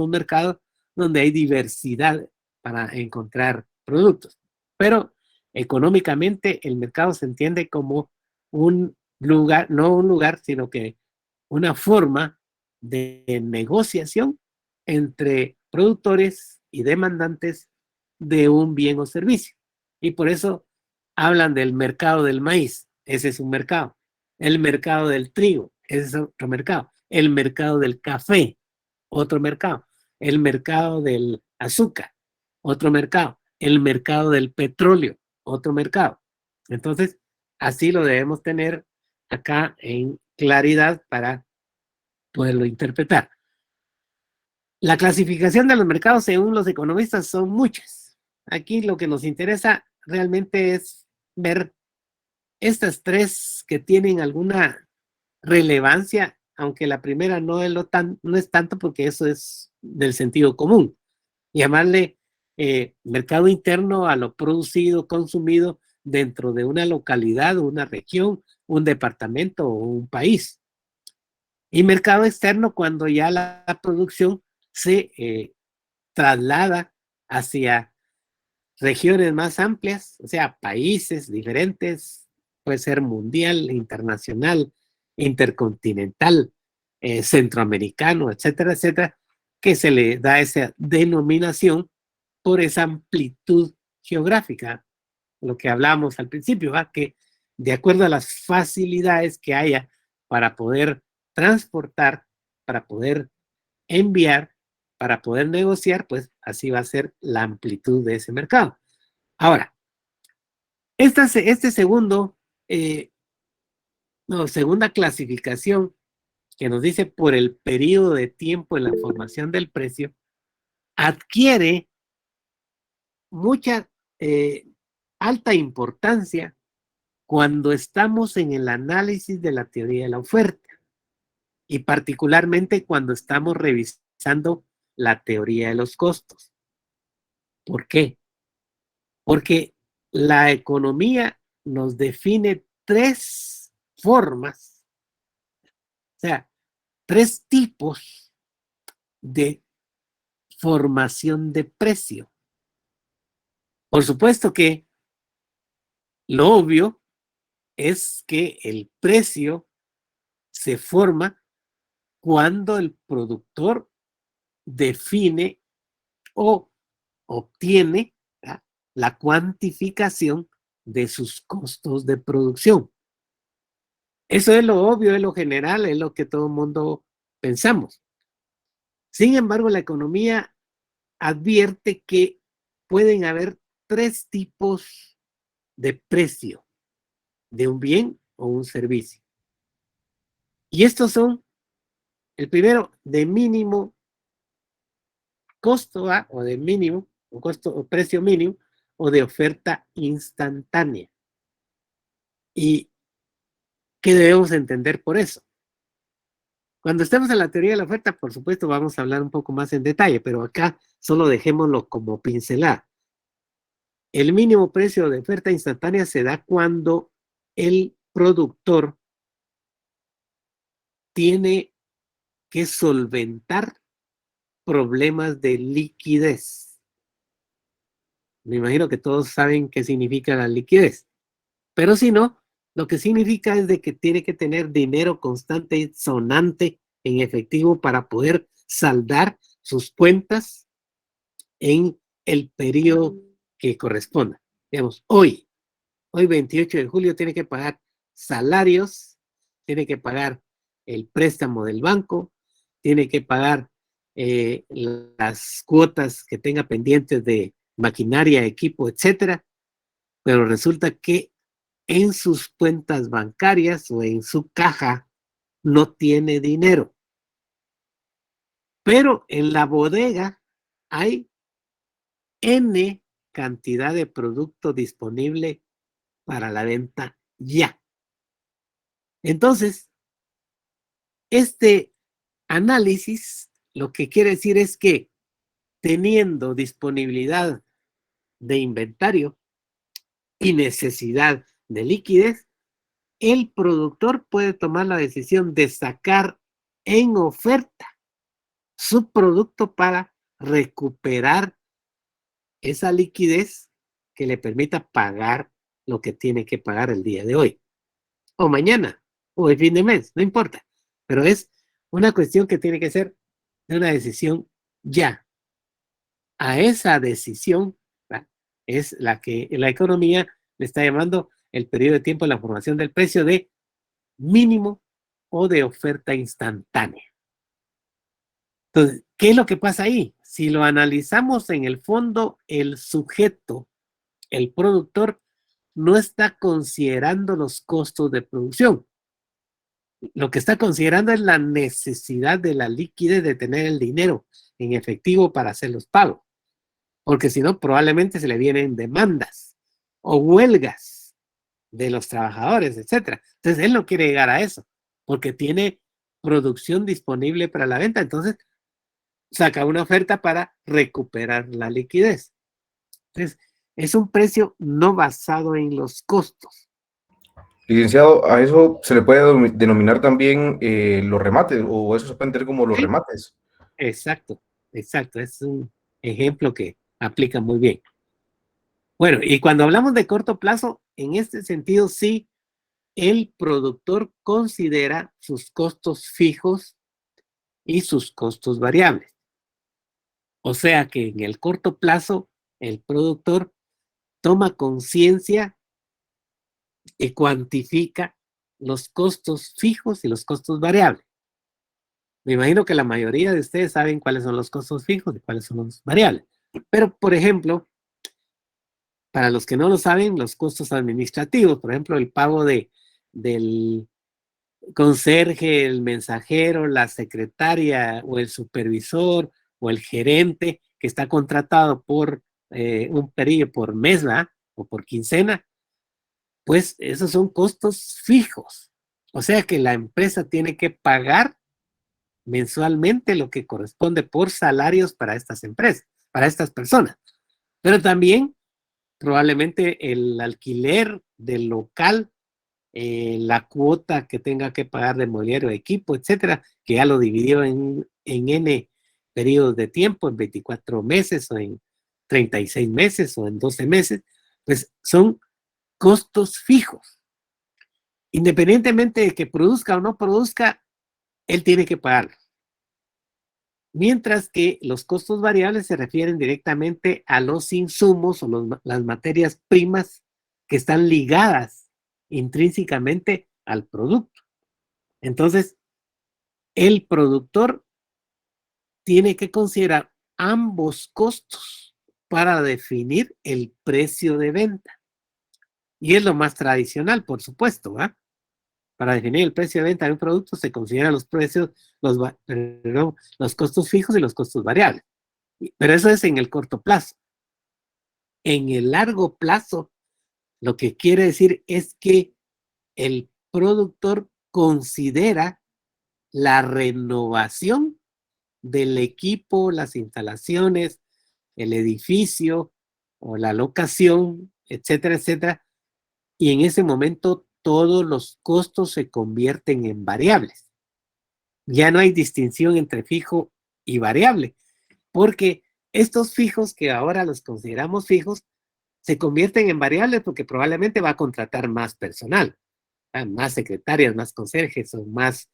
un mercado donde hay diversidad para encontrar productos. Pero económicamente el mercado se entiende como un lugar, no un lugar, sino que una forma de negociación entre productores y demandantes de un bien o servicio. Y por eso hablan del mercado del maíz, ese es un mercado. El mercado del trigo, ese es otro mercado. El mercado del café, otro mercado. El mercado del azúcar, otro mercado. El mercado del petróleo, otro mercado. Entonces, así lo debemos tener acá en claridad para poderlo interpretar. La clasificación de los mercados según los economistas son muchas. Aquí lo que nos interesa realmente es ver estas tres que tienen alguna relevancia, aunque la primera no es tanto porque eso es del sentido común. Llamarle mercado interno a lo producido, consumido dentro de una localidad, una región, un departamento o un país. Y mercado externo cuando ya la producción se traslada hacia regiones más amplias, o sea, países diferentes, puede ser mundial, internacional, intercontinental, centroamericano, etcétera, etcétera, que se le da esa denominación por esa amplitud geográfica, lo que hablamos al principio, ¿va? Que de acuerdo a las facilidades que haya para poder transportar, para poder enviar, para poder negociar, pues así va a ser la amplitud de ese mercado. Ahora, este segundo, segunda clasificación que nos dice por el periodo de tiempo en la formación del precio, adquiere mucha alta importancia cuando estamos en el análisis de la teoría de la oferta y particularmente cuando estamos revisando la teoría de los costos. ¿Por qué? Porque la economía nos define tres formas, o sea, tres tipos de formación de precio. Por supuesto que lo obvio es que el precio se forma cuando el productor define o obtiene, ¿verdad?, la cuantificación de sus costos de producción. Eso es lo obvio, es lo general, es lo que todo el mundo pensamos. Sin embargo, la economía advierte que pueden haber tres tipos de precio de un bien o un servicio. Y estos son, el primero, de mínimo costo A o de mínimo, o costo o precio mínimo, o de oferta instantánea. ¿Y qué debemos entender por eso? Cuando estemos en la teoría de la oferta, por supuesto, vamos a hablar un poco más en detalle, pero acá solo dejémoslo como pincelada. El mínimo precio de oferta instantánea se da cuando el productor tiene que solventar problemas de liquidez. Me imagino que todos saben qué significa la liquidez, pero si no, lo que significa es de que tiene que tener dinero constante y sonante en efectivo para poder saldar sus cuentas en el periodo que corresponda. Digamos, hoy 28 de julio tiene que pagar salarios, tiene que pagar el préstamo del banco, tiene que pagar las cuotas que tenga pendientes de maquinaria, equipo, etcétera, pero resulta que en sus cuentas bancarias o en su caja no tiene dinero. Pero en la bodega hay N cantidad de producto disponible para la venta ya. Entonces, este análisis lo que quiere decir es que teniendo disponibilidad de inventario y necesidad de liquidez, el productor puede tomar la decisión de sacar en oferta su producto para recuperar esa liquidez que le permita pagar lo que tiene que pagar el día de hoy, o mañana, o el fin de mes, no importa. Pero es una cuestión que tiene que ser de una decisión ya. A esa decisión, ¿verdad?, es la que la economía le está llamando el periodo de tiempo de la formación del precio de mínimo o de oferta instantánea. Entonces, ¿qué es lo que pasa ahí? Si lo analizamos en el fondo, el sujeto, el productor, no está considerando los costos de producción. Lo que está considerando es la necesidad de la liquidez, de tener el dinero en efectivo para hacer los pagos, porque si no, probablemente se le vienen demandas o huelgas de los trabajadores, etcétera. Entonces, él no quiere llegar a eso, porque tiene producción disponible para la venta, entonces saca una oferta para recuperar la liquidez. Entonces, es un precio no basado en los costos. Licenciado, a eso se le puede denominar también los remates, o eso se puede entender como los ¿Sí? remates. Exacto, exacto. Es un ejemplo que aplica muy bien. Bueno, y cuando hablamos de corto plazo, en este sentido, sí, el productor considera sus costos fijos y sus costos variables. O sea que en el corto plazo, el productor toma conciencia y cuantifica los costos fijos y los costos variables. Me imagino que la mayoría de ustedes saben cuáles son los costos fijos y cuáles son los variables. Pero, por ejemplo, para los que no lo saben, los costos administrativos, por ejemplo, el pago del conserje, el mensajero, la secretaria o el supervisor o el gerente que está contratado por un periodo, por mes, ¿verdad?, o por quincena, pues esos son costos fijos. O sea que la empresa tiene que pagar mensualmente lo que corresponde por salarios para estas empresas, para estas personas. Pero también probablemente el alquiler del local, la cuota que tenga que pagar de mobiliario, equipo, etcétera, que ya lo dividió en N periodos de tiempo, en 24 meses o en 36 meses o en 12 meses, pues son costos fijos. Independientemente de que produzca o no produzca, él tiene que pagar. Mientras que los costos variables se refieren directamente a los insumos o las materias primas que están ligadas intrínsecamente al producto. Entonces, el productor tiene que considerar ambos costos para definir el precio de venta. Y es lo más tradicional, por supuesto, ¿verdad? Para definir el precio de venta de un producto se consideran los precios, los costos fijos y los costos variables. Pero eso es en el corto plazo. En el largo plazo, lo que quiere decir es que el productor considera la renovación del equipo, las instalaciones, el edificio o la locación, etcétera, etcétera. Y en ese momento todos los costos se convierten en variables. Ya no hay distinción entre fijo y variable, porque estos fijos que ahora los consideramos fijos se convierten en variables porque probablemente va a contratar más personal, más secretarias, más conserjes o más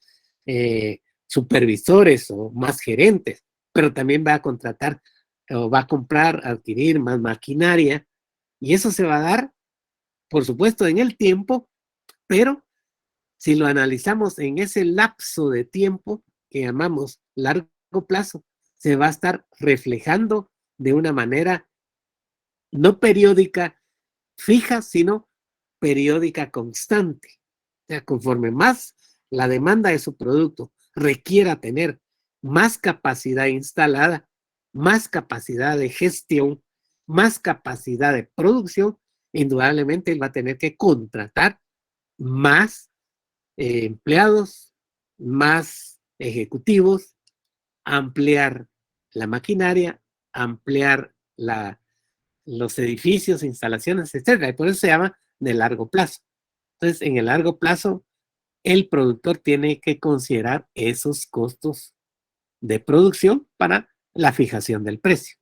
supervisores o más gerentes, pero también va a contratar o va a comprar, adquirir más maquinaria y eso se va a dar, por supuesto, en el tiempo, pero si lo analizamos en ese lapso de tiempo que llamamos largo plazo, se va a estar reflejando de una manera no periódica fija, sino periódica constante. O sea, conforme más la demanda de su producto requiera tener más capacidad instalada, más capacidad de gestión, más capacidad de producción, indudablemente él va a tener que contratar más empleados, más ejecutivos, ampliar la maquinaria, ampliar los edificios, instalaciones, etcétera. Y por eso se llama de largo plazo. Entonces, en el largo plazo, el productor tiene que considerar esos costos de producción para la fijación del precio.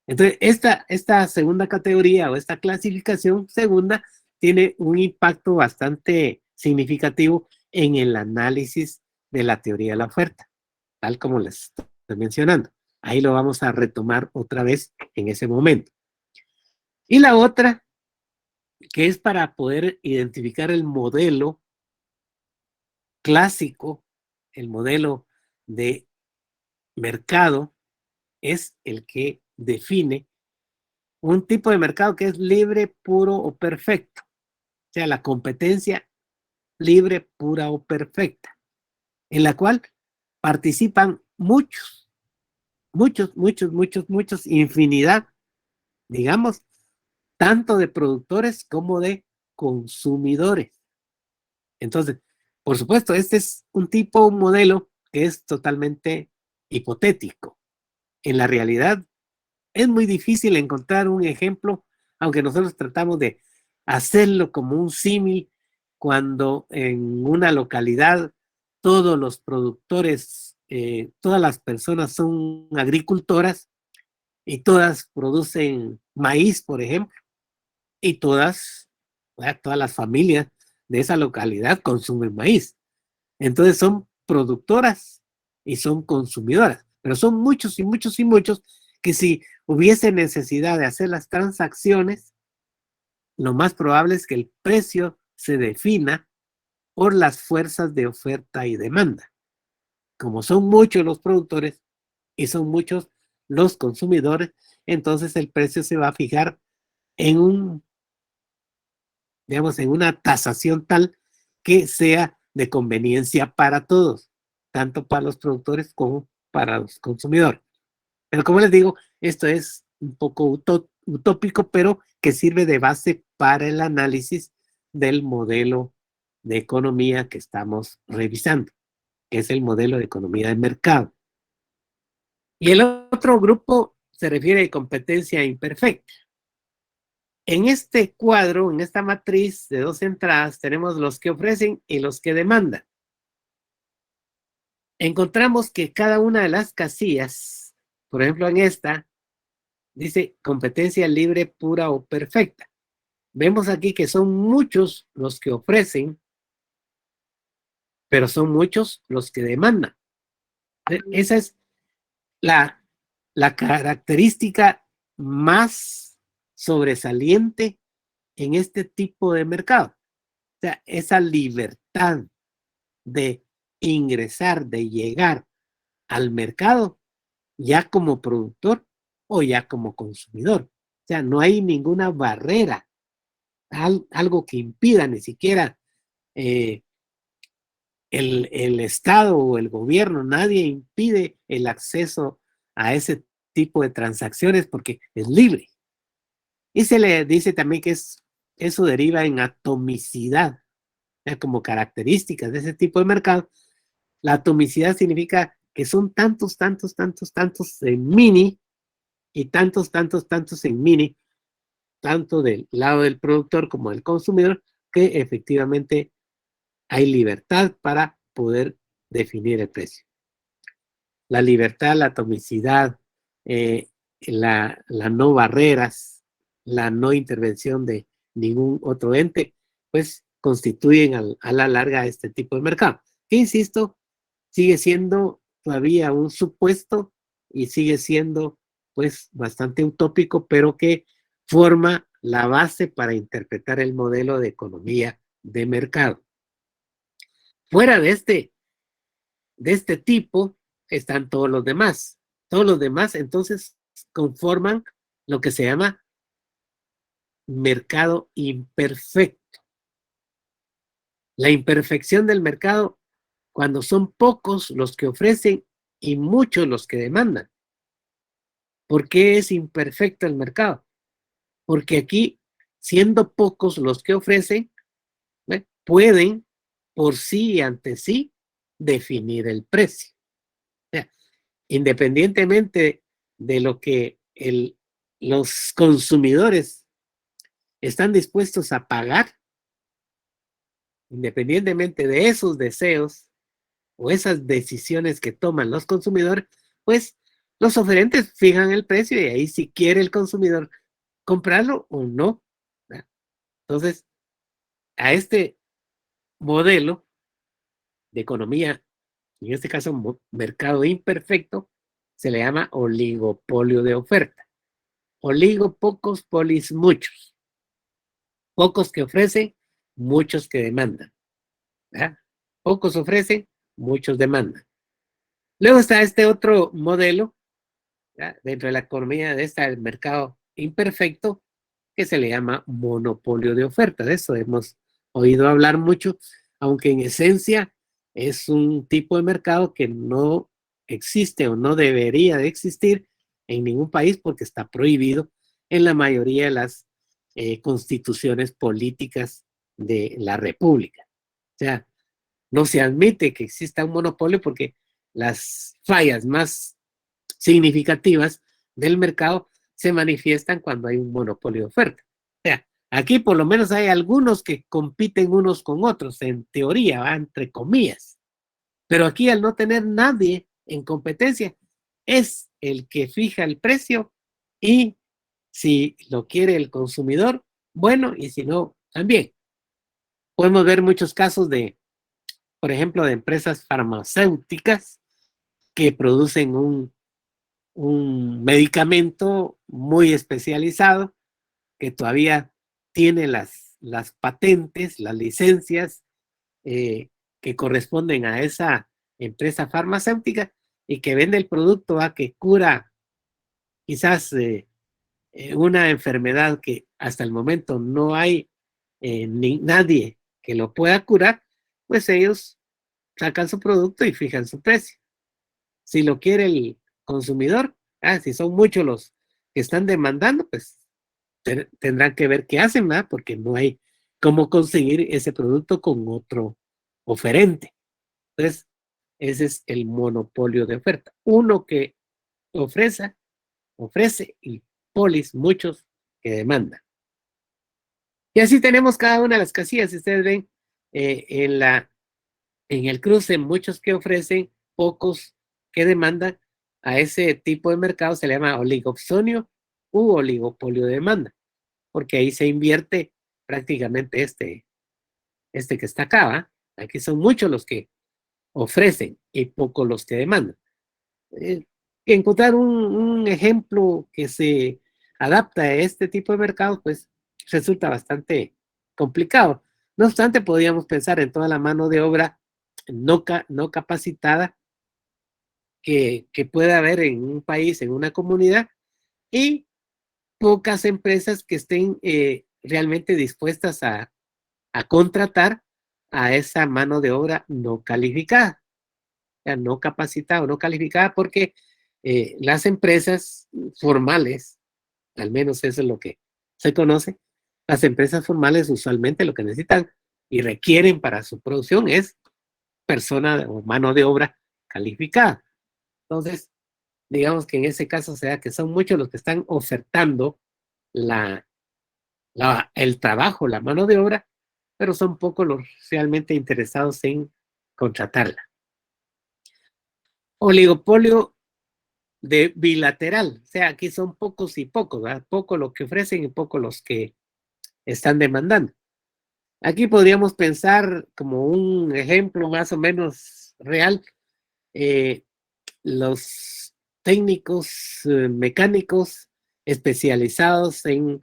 Entonces, esta segunda categoría o esta clasificación segunda tiene un impacto bastante significativo en el análisis de la teoría de la oferta, tal como les estoy mencionando. Ahí lo vamos a retomar otra vez en ese momento. Y la otra, que es para poder identificar el modelo clásico, el modelo de mercado, es el que define un tipo de mercado que es libre, puro o perfecto. O sea, la competencia libre, pura o perfecta, en la cual participan muchos, infinidad, digamos, tanto de productores como de consumidores. Entonces, por supuesto, este es un modelo que es totalmente hipotético. En la realidad, es muy difícil encontrar un ejemplo, aunque nosotros tratamos de hacerlo como un símil, cuando en una localidad todos los productores, todas las personas son agricultoras y todas producen maíz, por ejemplo, y todas las familias de esa localidad consumen maíz. Entonces son productoras y son consumidoras, pero son muchos y muchos y muchos que si hubiese necesidad de hacer las transacciones, lo más probable es que el precio se defina por las fuerzas de oferta y demanda. Como son muchos los productores y son muchos los consumidores, entonces el precio se va a fijar en en una tasación tal que sea de conveniencia para todos, tanto para los productores como para los consumidores. Pero como les digo, esto es un poco utópico, pero que sirve de base para el análisis del modelo de economía que estamos revisando, que es el modelo de economía de mercado. Y el otro grupo se refiere a competencia imperfecta. En este cuadro, en esta matriz de dos entradas, tenemos los que ofrecen y los que demandan. Encontramos que cada una de las casillas, por ejemplo en esta, dice competencia libre, pura o perfecta. Vemos aquí que son muchos los que ofrecen, pero son muchos los que demandan. Esa es la característica más sobresaliente en este tipo de mercado. O sea, esa libertad de ingresar, de llegar al mercado ya como productor o ya como consumidor. O sea, no hay ninguna barrera, algo que impida ni siquiera eh, el Estado o el gobierno, nadie impide el acceso a ese tipo de transacciones porque es libre. Y se le dice también que eso deriva en atomicidad, como características de ese tipo de mercado. La atomicidad significa que son tantos en mini y tantos en mini, tanto del lado del productor como del consumidor, que efectivamente hay libertad para poder definir el precio. La libertad, la atomicidad, la no barreras, la no intervención de ningún otro ente, pues constituyen a la larga este tipo de mercado. Que insisto, sigue siendo todavía un supuesto y sigue siendo pues bastante utópico, pero que forma la base para interpretar el modelo de economía de mercado. Fuera de este tipo están todos los demás. Todos los demás entonces conforman lo que se llama mercado imperfecto. La imperfección del mercado cuando son pocos los que ofrecen y muchos los que demandan. ¿Por qué es imperfecto el mercado? Porque aquí, siendo pocos los que ofrecen, pueden por sí y ante sí definir el precio. O sea, independientemente de lo que los consumidores están dispuestos a pagar, independientemente de esos deseos o esas decisiones que toman los consumidores, pues los oferentes fijan el precio y ahí si quiere el consumidor comprarlo o no. Entonces, a este modelo de economía, en este caso mercado imperfecto, se le llama oligopolio de oferta. Oligo, pocos, polis, muchos. Pocos que ofrecen, muchos que demandan. ¿Verdad? Pocos ofrecen, muchos demandan. Luego está este otro modelo, ¿verdad? Dentro de la economía de este mercado imperfecto, que se le llama monopolio de oferta. De eso hemos oído hablar mucho, aunque en esencia es un tipo de mercado que no existe o no debería de existir en ningún país porque está prohibido en la mayoría de las constituciones políticas de la República. O sea, no se admite que exista un monopolio porque las fallas más significativas del mercado se manifiestan cuando hay un monopolio de oferta. O sea, aquí por lo menos hay algunos que compiten unos con otros, en teoría, ¿va? Entre comillas. Pero aquí al no tener nadie en competencia, es el que fija el precio y si lo quiere el consumidor, bueno, y si no, también. Podemos ver muchos casos de, por ejemplo, de empresas farmacéuticas que producen un medicamento muy especializado que todavía tiene las patentes, las licencias que corresponden a esa empresa farmacéutica y que vende el producto a que cura quizás una enfermedad que hasta el momento no hay ni nadie que lo pueda curar, pues ellos sacan su producto y fijan su precio. Si lo quiere el consumidor, si son muchos los que están demandando, pues tendrán que ver qué hacen, ¿verdad? Porque no hay cómo conseguir ese producto con otro oferente. Entonces, ese es el monopolio de oferta. Uno que ofrece y polis muchos que demandan. Y así tenemos cada una de las casillas. Si ustedes ven en el cruce, muchos que ofrecen, pocos que demandan. A ese tipo de mercado se le llama oligopsonio u oligopolio de demanda, porque ahí se invierte prácticamente este que está acá, ¿va? Aquí son muchos los que ofrecen y pocos los que demandan. Encontrar un ejemplo que se adapta a este tipo de mercado, pues resulta bastante complicado. No obstante, podríamos pensar en toda la mano de obra no capacitada que pueda haber en un país, en una comunidad, y pocas empresas que estén realmente dispuestas a contratar a esa mano de obra no calificada, o sea, no capacitada o no calificada, porque las empresas formales, al menos eso es lo que se conoce, las empresas formales usualmente lo que necesitan y requieren para su producción es persona o mano de obra calificada. Entonces, digamos que en ese caso sea que son muchos los que están ofertando el trabajo, la mano de obra, pero son pocos los realmente interesados en contratarla. Oligopolio de bilateral, o sea, aquí son pocos y pocos, ¿verdad? Poco lo que ofrecen y poco los que están demandando. Aquí podríamos pensar como un ejemplo más o menos real, los técnicos mecánicos especializados en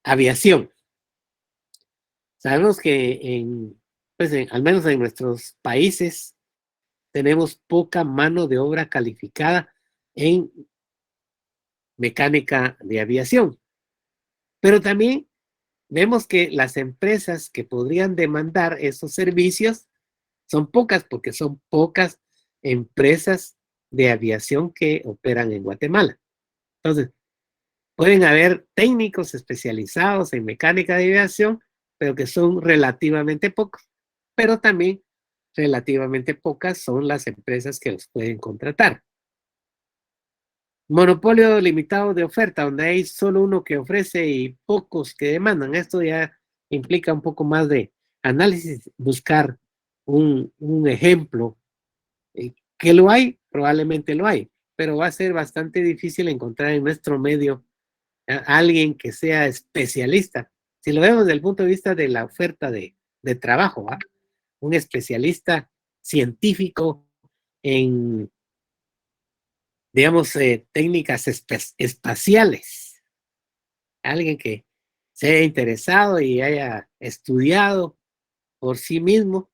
aviación. Sabemos que pues al menos en nuestros países tenemos poca mano de obra calificada en mecánica de aviación, pero también vemos que las empresas que podrían demandar esos servicios son pocas porque son pocas empresas de aviación que operan en Guatemala. Entonces, pueden haber técnicos especializados en mecánica de aviación, pero que son relativamente pocos. Pero también relativamente pocas son las empresas que los pueden contratar. Monopolio limitado de oferta, donde hay solo uno que ofrece y pocos que demandan. Esto ya implica un poco más de análisis, buscar un ejemplo. ¿Que lo hay? Probablemente lo hay, pero va a ser bastante difícil encontrar en nuestro medio a alguien que sea especialista. Si lo vemos desde el punto de vista de la oferta de trabajo, ¿va? Un especialista científico en, digamos, técnicas espaciales. Alguien que se haya interesado y haya estudiado por sí mismo,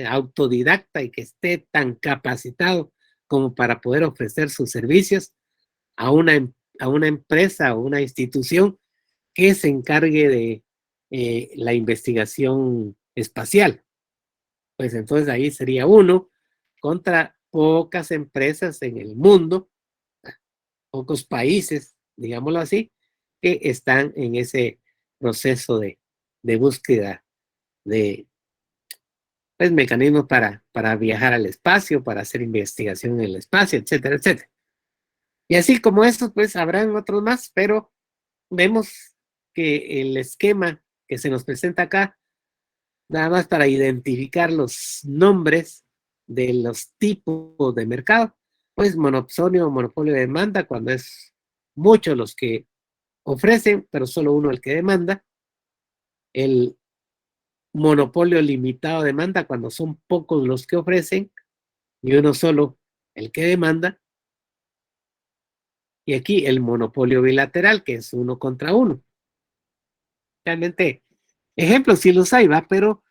autodidacta y que esté tan capacitado como para poder ofrecer sus servicios a a una empresa o una institución que se encargue de la investigación espacial. Pues entonces ahí sería uno contra pocas empresas en el mundo, pocos países, digámoslo así, que están en ese proceso de búsqueda de pues, mecanismos para viajar al espacio, para hacer investigación en el espacio, etcétera, etcétera. Y así como estos, pues habrán otros más, pero vemos que el esquema que se nos presenta acá, nada más para identificar los nombres de los tipos de mercado, pues monopolio o monopolio de demanda, cuando es muchos los que ofrecen, pero solo uno el que demanda. El monopolio limitado de demanda, cuando son pocos los que ofrecen y uno solo el que demanda. Y aquí el monopolio bilateral, que es uno contra uno. Realmente, ejemplos sí los hay, ¿va? Pero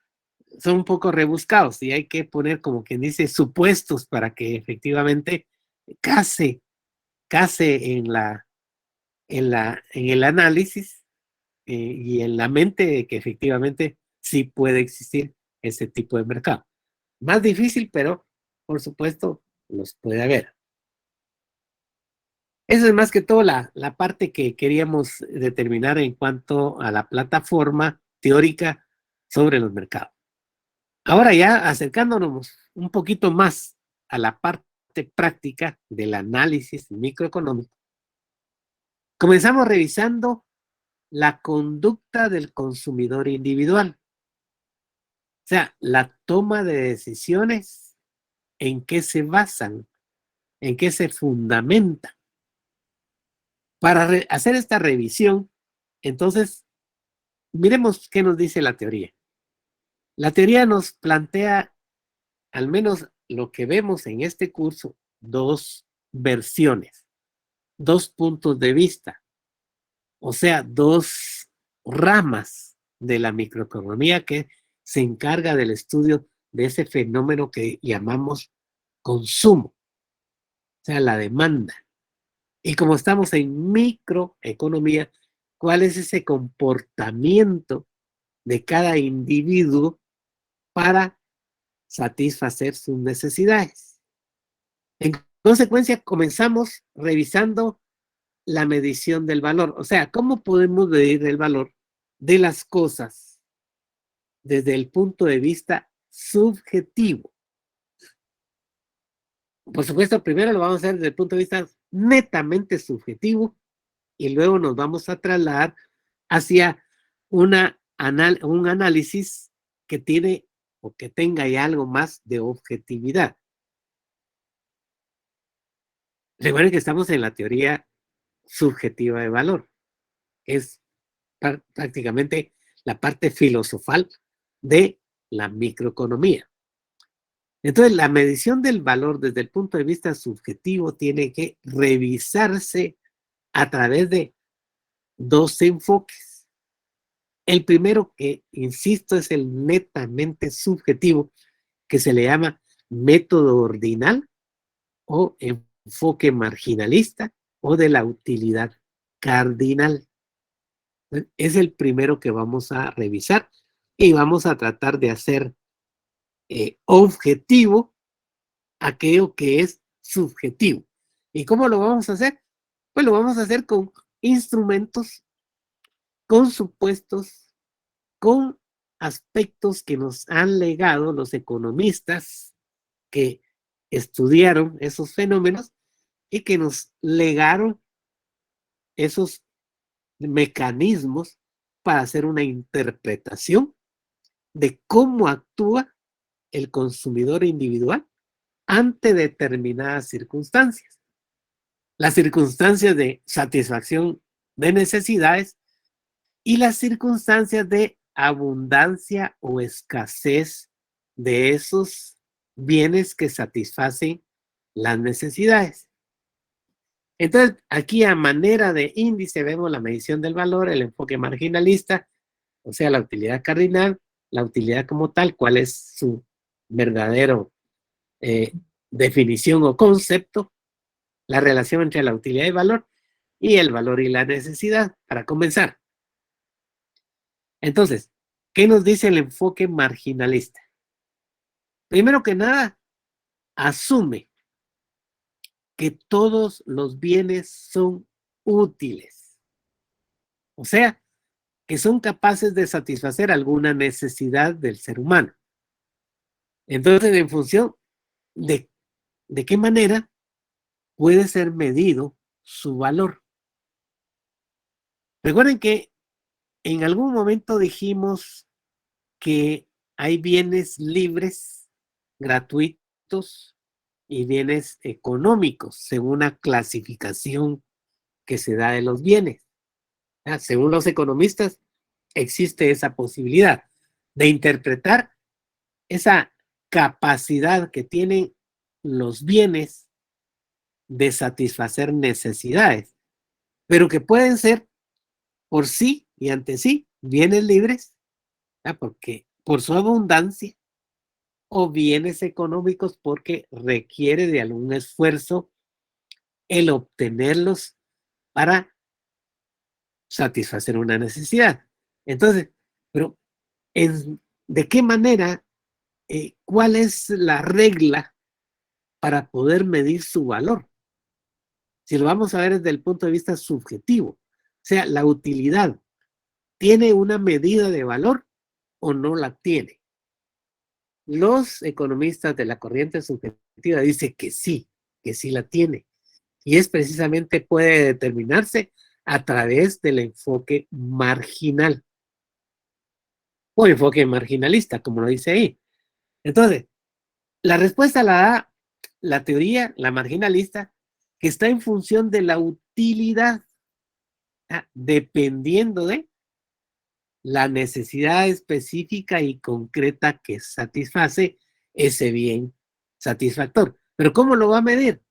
son un poco rebuscados y hay que poner, como quien dice, supuestos para que efectivamente case, case en el análisis y en la mente de que efectivamente sí puede existir ese tipo de mercado. Más difícil, pero por supuesto los puede haber. Esa es más que todo la parte que queríamos determinar en cuanto a la plataforma teórica sobre los mercados. Ahora ya acercándonos un poquito más a la parte práctica del análisis microeconómico, comenzamos revisando la conducta del consumidor individual. O sea, la toma de decisiones, en qué se basan, en qué se fundamenta. Para hacer esta revisión, entonces, miremos qué nos dice la teoría. La teoría nos plantea, al menos lo que vemos en este curso, dos versiones, dos puntos de vista, o sea, dos ramas de la microeconomía que se encarga del estudio de ese fenómeno que llamamos consumo, o sea, la demanda. Y como estamos en microeconomía, ¿cuál es ese comportamiento de cada individuo para satisfacer sus necesidades? En consecuencia, comenzamos revisando la medición del valor. O sea, ¿cómo podemos medir el valor de las cosas desde el punto de vista subjetivo? Por supuesto, primero lo vamos a hacer desde el punto de vista netamente subjetivo y luego nos vamos a trasladar hacia un análisis que tiene o que tenga ya algo más de objetividad. Recuerden que estamos en la teoría subjetiva de valor. Es prácticamente la parte filosofal de la microeconomía. Entonces, la medición del valor desde el punto de vista subjetivo tiene que revisarse a través de dos enfoques. El primero, que insisto, es el netamente subjetivo, que se le llama método ordinal o enfoque marginalista o de la utilidad cardinal. Es el primero que vamos a revisar y vamos a tratar de hacer objetivo aquello que es subjetivo. ¿Y cómo lo vamos a hacer? Pues lo vamos a hacer con instrumentos, con supuestos, con aspectos que nos han legado los economistas que estudiaron esos fenómenos y que nos legaron esos mecanismos para hacer una interpretación de cómo actúa el consumidor individual ante determinadas circunstancias. Las circunstancias de satisfacción de necesidades y las circunstancias de abundancia o escasez de esos bienes que satisfacen las necesidades. Entonces, aquí a manera de índice vemos la medición del valor, el enfoque marginalista, o sea, la utilidad cardinal, la utilidad como tal, cuál es su verdadero definición o concepto, la relación entre la utilidad y valor, y el valor y la necesidad, para comenzar. Entonces, ¿qué nos dice el enfoque marginalista? Primero que nada, asume que todos los bienes son útiles. O sea, que son capaces de satisfacer alguna necesidad del ser humano. Entonces, en función de qué manera puede ser medido su valor. Recuerden que en algún momento dijimos que hay bienes libres, gratuitos y bienes económicos, según una clasificación que se da de los bienes. Según los economistas, existe esa posibilidad de interpretar esa capacidad que tienen los bienes de satisfacer necesidades, pero que pueden ser por sí y ante sí bienes libres, porque por su abundancia, o bienes económicos porque requiere de algún esfuerzo el obtenerlos para satisfacer una necesidad. Entonces, pero ¿de qué manera? ¿Cuál es la regla para poder medir su valor? Si lo vamos a ver desde el punto de vista subjetivo, o sea, la utilidad, ¿tiene una medida de valor o no la tiene? Los economistas de la corriente subjetiva dicen que sí la tiene. Y es precisamente puede determinarse a través del enfoque marginal o enfoque marginalista, como lo dice ahí. Entonces, la respuesta la da la teoría, la marginalista, que está en función de la utilidad, dependiendo de la necesidad específica y concreta que satisface ese bien satisfactor. Pero ¿cómo lo va a medir?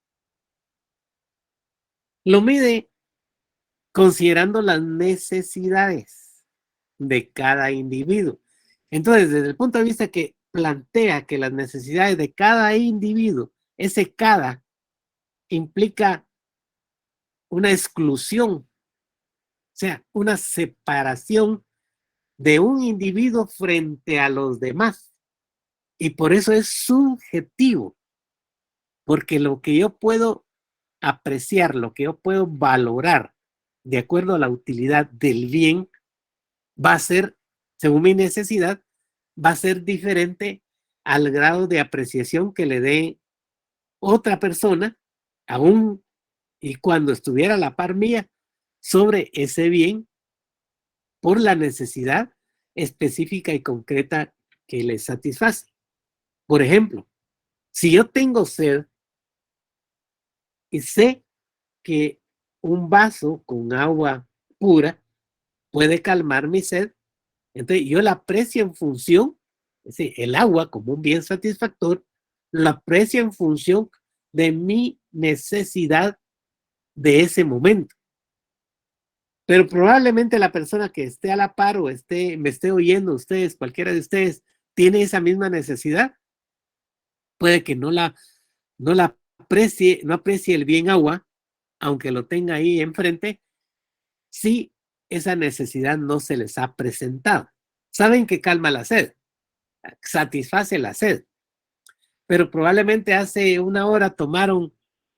Lo mide considerando las necesidades de cada individuo. Entonces, desde el punto de vista que plantea que las necesidades de cada individuo, ese cada implica una exclusión, o sea, una separación de un individuo frente a los demás. Y por eso es subjetivo, porque lo que yo puedo apreciar, lo que yo puedo valorar de acuerdo a la utilidad del bien, va a ser, según mi necesidad, va a ser diferente al grado de apreciación que le dé otra persona, aún y cuando estuviera a la par mía, sobre ese bien por la necesidad específica y concreta que le satisface. Por ejemplo, si yo tengo sed y sé que un vaso con agua pura puede calmar mi sed, entonces yo la aprecio en función, es decir, el agua como un bien satisfactor, lo aprecio en función de mi necesidad de ese momento. Pero probablemente la persona que esté a la par o me esté oyendo ustedes, cualquiera de ustedes, tiene esa misma necesidad. Puede que no la aprecie, no aprecie el bien agua, aunque lo tenga ahí enfrente, si esa necesidad no se les ha presentado. Saben que calma la sed, satisface la sed, pero probablemente hace una hora tomaron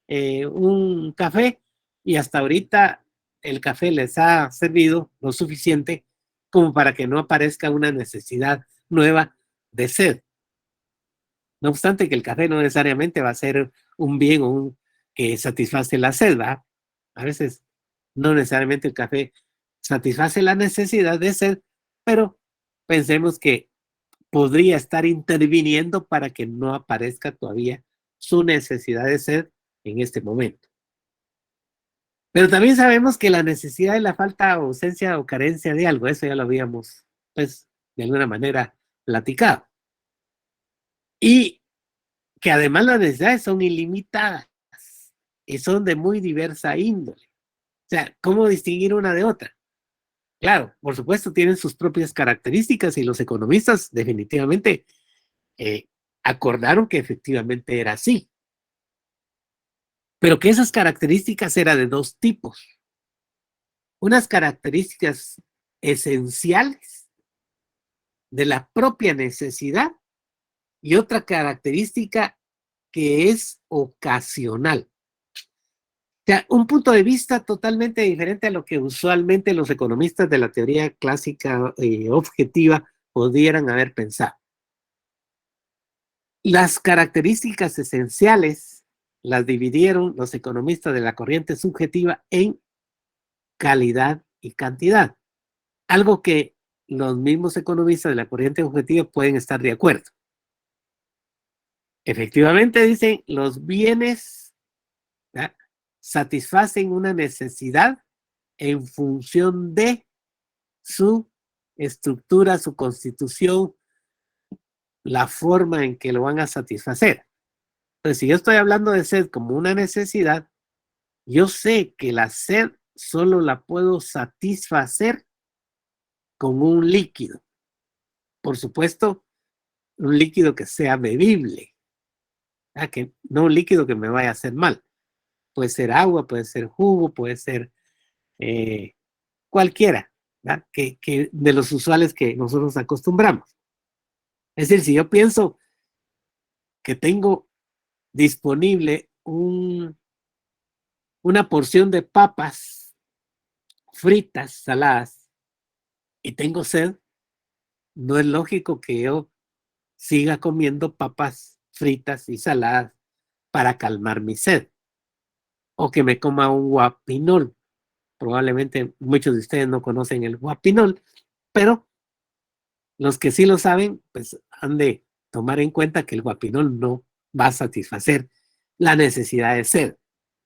un café y hasta ahorita el café les ha servido lo suficiente como para que no aparezca una necesidad nueva de sed. No obstante que el café no necesariamente va a ser un bien que satisface la sed, ¿verdad? A veces no necesariamente el café satisface la necesidad de sed, pero pensemos que podría estar interviniendo para que no aparezca todavía su necesidad de sed en este momento. Pero también sabemos que la necesidad de la falta, ausencia o carencia de algo, eso ya lo habíamos, pues, de alguna manera platicado. Y que además las necesidades son ilimitadas y son de muy diversa índole. O sea, ¿cómo distinguir una de otra? Claro, por supuesto, tienen sus propias características y los economistas definitivamente acordaron que efectivamente era así. Pero que esas características eran de dos tipos. Unas características esenciales de la propia necesidad y otra característica que es ocasional. O sea, un punto de vista totalmente diferente a lo que usualmente los economistas de la teoría clásica objetiva pudieran haber pensado. Las características esenciales las dividieron los economistas de la corriente subjetiva en calidad y cantidad, algo que los mismos economistas de la corriente objetiva pueden estar de acuerdo. Efectivamente, dicen, los bienes, ¿verdad?, satisfacen una necesidad en función de su estructura, su constitución, la forma en que lo van a satisfacer. Entonces, si yo estoy hablando de sed como una necesidad, yo sé que la sed solo la puedo satisfacer con un líquido. Por supuesto, un líquido que sea bebible, que no un líquido que me vaya a hacer mal. Puede ser agua, puede ser jugo, puede ser cualquiera, que de los usuales que nosotros acostumbramos. Es decir, si yo pienso que tengo disponible una porción de papas fritas, saladas, y tengo sed, no es lógico que yo siga comiendo papas fritas y saladas para calmar mi sed, o que me coma un guapinol. Probablemente muchos de ustedes no conocen el guapinol, pero los que sí lo saben, pues han de tomar en cuenta que el guapinol no va a satisfacer la necesidad de sed,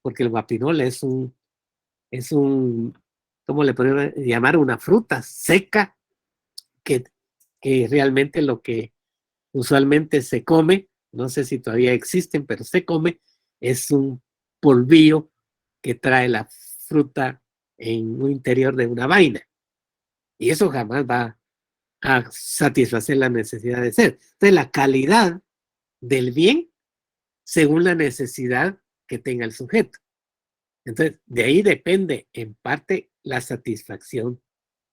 porque el guapinol es un, ¿cómo le podemos llamar? Una fruta seca que, que realmente lo que usualmente se come, no sé si todavía existen, pero se come, es un polvillo que trae la fruta en un interior de una vaina. Y eso jamás va a satisfacer la necesidad de sed. Entonces, la calidad del bien según la necesidad que tenga el sujeto. Entonces, de ahí depende en parte la satisfacción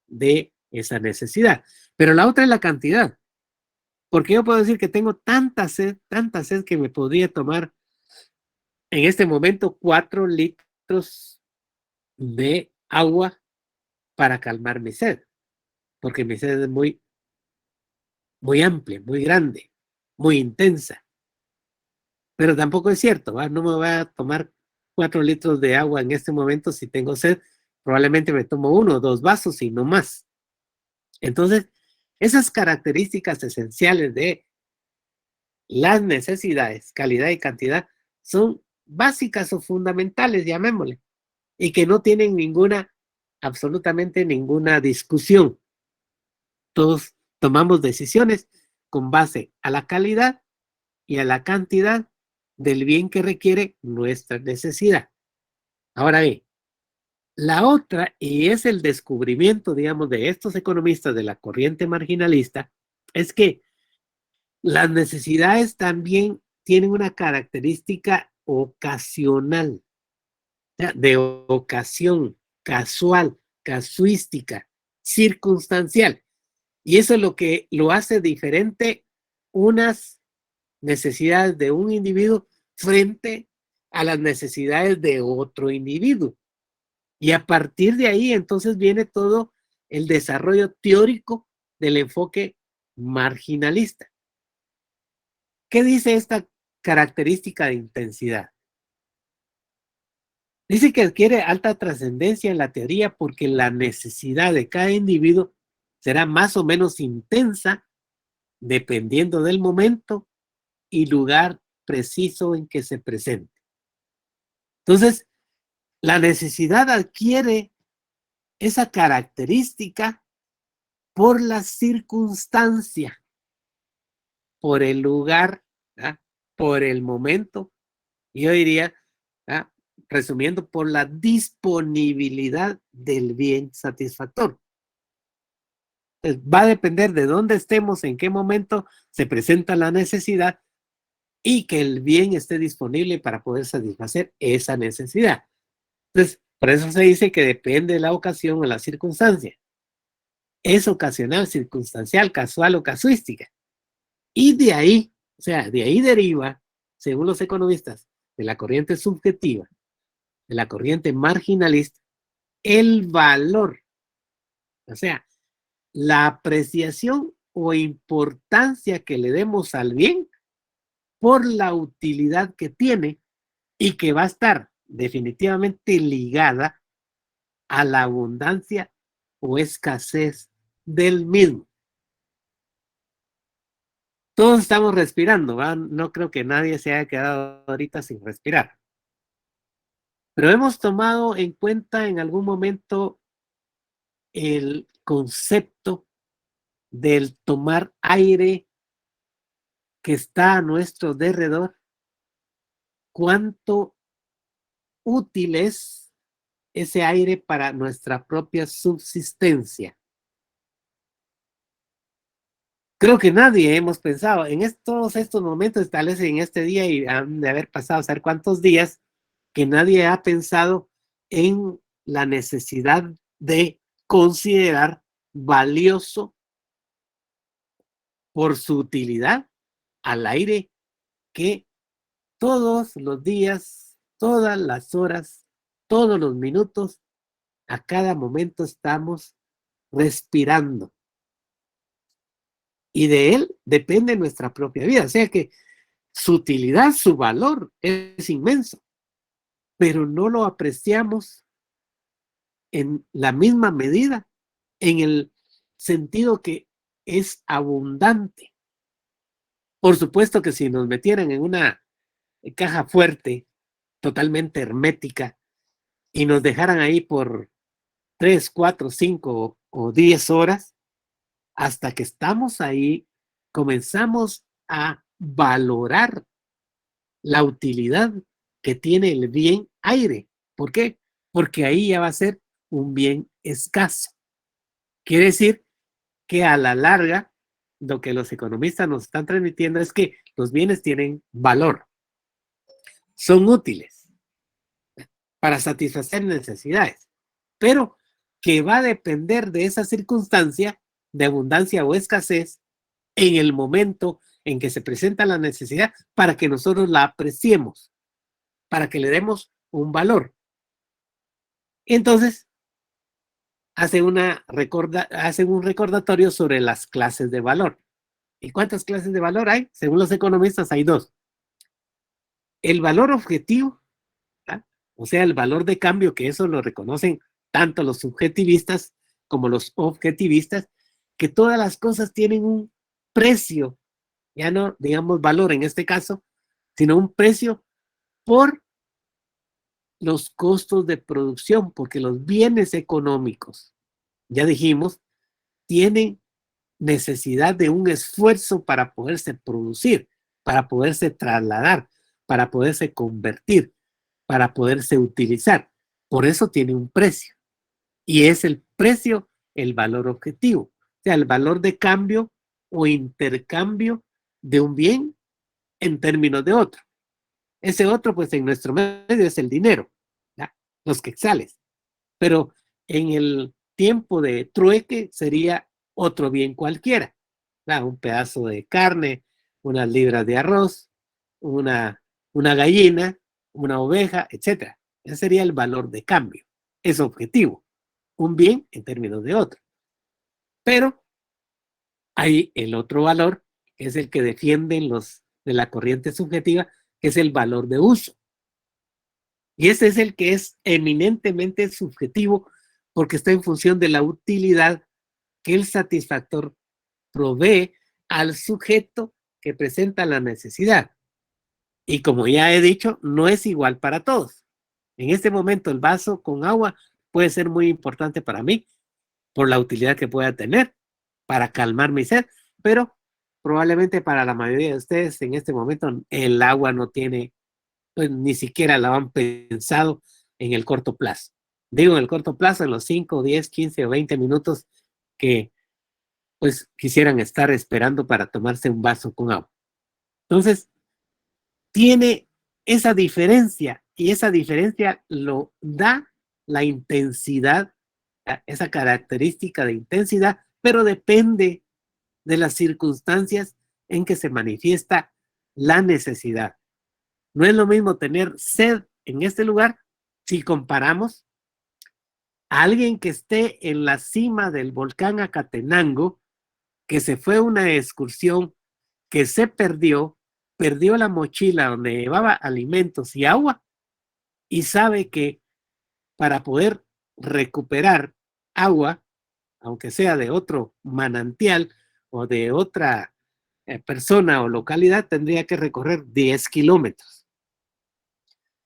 de esa necesidad. Pero la otra es la cantidad. Porque yo puedo decir que tengo tanta sed que me podría tomar en este momento 4 litros de agua para calmar mi sed. Porque mi sed es muy, muy amplia, muy grande, muy intensa. Pero tampoco es cierto, ¿va? No me voy a tomar 4 litros de agua en este momento si tengo sed. Probablemente me tomo 1 o 2 vasos y no más. Entonces, esas características esenciales de las necesidades, calidad y cantidad, son básicas o fundamentales, llamémosle, y que no tienen absolutamente ninguna discusión. Todos tomamos decisiones con base a la calidad y a la cantidad del bien que requiere nuestra necesidad. Ahora bien, la otra, y es el descubrimiento, digamos, de estos economistas de la corriente marginalista, es que las necesidades también tienen una característica ocasional, de ocasión, casual, casuística, circunstancial. Y eso es lo que lo hace diferente unas necesidades de un individuo frente a las necesidades de otro individuo. Y a partir de ahí entonces viene todo el desarrollo teórico del enfoque marginalista. ¿Qué dice esta característica de intensidad? Dice que adquiere alta trascendencia en la teoría porque la necesidad de cada individuo será más o menos intensa dependiendo del momento y lugar preciso en que se presente. Entonces, la necesidad adquiere esa característica por la circunstancia, por el lugar, ¿ah? Por el momento, y yo diría, ¿ah? Resumiendo, por la disponibilidad del bien satisfactor. Va a depender de dónde estemos, en qué momento se presenta la necesidad y que el bien esté disponible para poder satisfacer esa necesidad. Entonces, por eso se dice que depende de la ocasión o la circunstancia. Es ocasional, circunstancial, casual o casuística. Y de ahí, o sea, de ahí deriva, según los economistas, de la corriente subjetiva, de la corriente marginalista, el valor, o sea, la apreciación o importancia que le demos al bien por la utilidad que tiene y que va a estar definitivamente ligada a la abundancia o escasez del mismo. Todos estamos respirando, ¿va? No creo que nadie se haya quedado ahorita sin respirar. Pero hemos tomado en cuenta en algún momento el concepto del tomar aire que está a nuestro derredor, cuánto útil es ese aire para nuestra propia subsistencia. Creo que nadie hemos pensado en todos estos momentos, tal vez en este día y han de haber pasado a saber cuántos días, que nadie ha pensado en la necesidad de considerar valioso por su utilidad al aire que todos los días, todas las horas, todos los minutos, a cada momento estamos respirando. Y de él depende nuestra propia vida. O sea que su utilidad, su valor es inmenso, pero no lo apreciamos en la misma medida, en el sentido que es abundante. Por supuesto que si nos metieran en una caja fuerte, totalmente hermética, y nos dejaran ahí por 3, 4, 5 o 10 horas, hasta que estamos ahí, comenzamos a valorar la utilidad que tiene el bien aire. ¿Por qué? Porque ahí ya va a ser un bien escaso. Quiere decir que a la larga, lo que los economistas nos están transmitiendo es que los bienes tienen valor, son útiles para satisfacer necesidades, pero que va a depender de esa circunstancia de abundancia o escasez en el momento en que se presenta la necesidad para que nosotros la apreciemos, para que le demos un valor. Entonces, hacen un recordatorio sobre las clases de valor. ¿Y cuántas clases de valor hay? Según los economistas hay dos. El valor objetivo, ¿tá? O sea, el valor de cambio, que eso lo reconocen tanto los subjetivistas como los objetivistas, que todas las cosas tienen un precio, ya no digamos valor en este caso, sino un precio por los costos de producción, porque los bienes económicos, ya dijimos, tienen necesidad de un esfuerzo para poderse producir, para poderse trasladar, para poderse convertir, para poderse utilizar. Por eso tiene un precio. Y es el precio el valor objetivo, o sea, el valor de cambio o intercambio de un bien en términos de otro. Ese otro, pues en nuestro medio es el dinero, ¿ya? Los quetzales. Pero en el tiempo de trueque sería otro bien cualquiera, ¿ya? Un pedazo de carne, unas libras de arroz, una gallina, una oveja, etc. Ese sería el valor de cambio. Es objetivo. Un bien en términos de otro. Pero hay el otro valor, que es el que defienden los de la corriente subjetiva, que es el valor de uso. Y ese es el que es eminentemente subjetivo porque está en función de la utilidad que el satisfactor provee al sujeto que presenta la necesidad. Y como ya he dicho, no es igual para todos. En este momento el vaso con agua puede ser muy importante para mí por la utilidad que pueda tener para calmar mi sed, pero probablemente para la mayoría de ustedes en este momento el agua no tiene, pues ni siquiera la han pensado en el corto plazo. Digo en el corto plazo, en los 5, 10, 15 o 20 minutos que pues quisieran estar esperando para tomarse un vaso con agua. Entonces, tiene esa diferencia y esa diferencia lo da la intensidad, esa característica de intensidad, pero depende de las circunstancias en que se manifiesta la necesidad. No es lo mismo tener sed en este lugar si comparamos a alguien que esté en la cima del volcán Acatenango, que se fue a una excursión, que se perdió la mochila donde llevaba alimentos y agua y sabe que para poder recuperar agua, aunque sea de otro manantial o de otra persona o localidad, tendría que recorrer 10 kilómetros.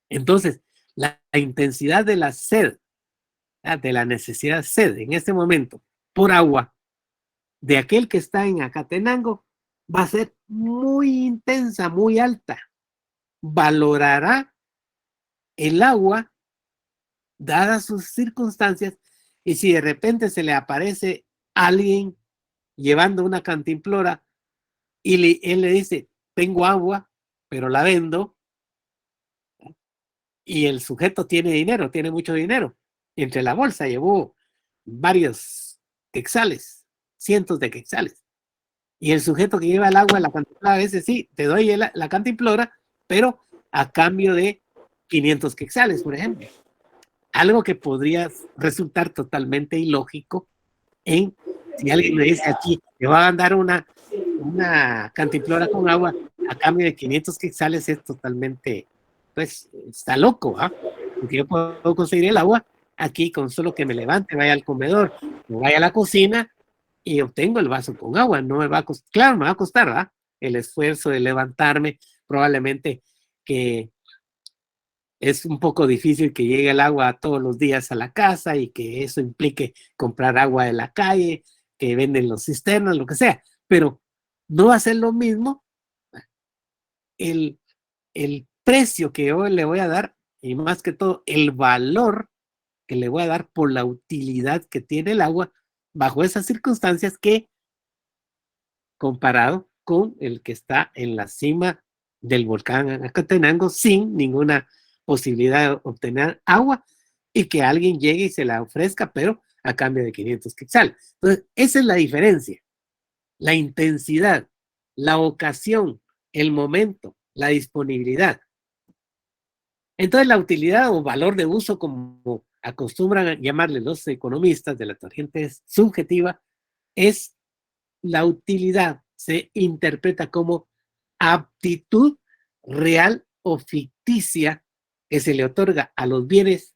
Entonces, la intensidad de la sed, de la necesidad de sed en este momento por agua de aquel que está en Acatenango va a ser muy intensa, muy alta. Valorará el agua dadas sus circunstancias y si de repente se le aparece alguien llevando una cantimplora y él le dice, tengo agua, pero la vendo, y el sujeto tiene dinero, tiene mucho dinero. Entre la bolsa llevó varios quetzales, cientos de quetzales. Y el sujeto que lleva el agua, la cantimplora, a veces sí, te doy la cantimplora, pero a cambio de 500 quetzales, por ejemplo. Algo que podría resultar totalmente ilógico en si alguien me dice aquí, te va a mandar una cantimplora con agua a cambio de 500 quetzales, es totalmente, pues, está loco, ¿ah? Porque yo puedo conseguir el agua aquí con solo que me levante, vaya al comedor, o vaya a la cocina y obtengo el vaso con agua. No me va a costar, claro, me va a costar, ¿verdad? El esfuerzo de levantarme, probablemente que es un poco difícil que llegue el agua todos los días a la casa y que eso implique comprar agua de la calle, que venden los cisternas, lo que sea, pero no va a ser lo mismo el, el precio que yo le voy a dar y más que todo el valor que le voy a dar por la utilidad que tiene el agua bajo esas circunstancias que comparado con el que está en la cima del volcán Acatenango sin ninguna posibilidad de obtener agua y que alguien llegue y se la ofrezca, pero a cambio de 500 quetzales. Entonces, esa es la diferencia. La intensidad, la ocasión, el momento, la disponibilidad. Entonces, la utilidad o valor de uso, como acostumbran a llamarle los economistas de la corriente subjetiva, es la utilidad. Se interpreta como aptitud real o ficticia que se le otorga a los bienes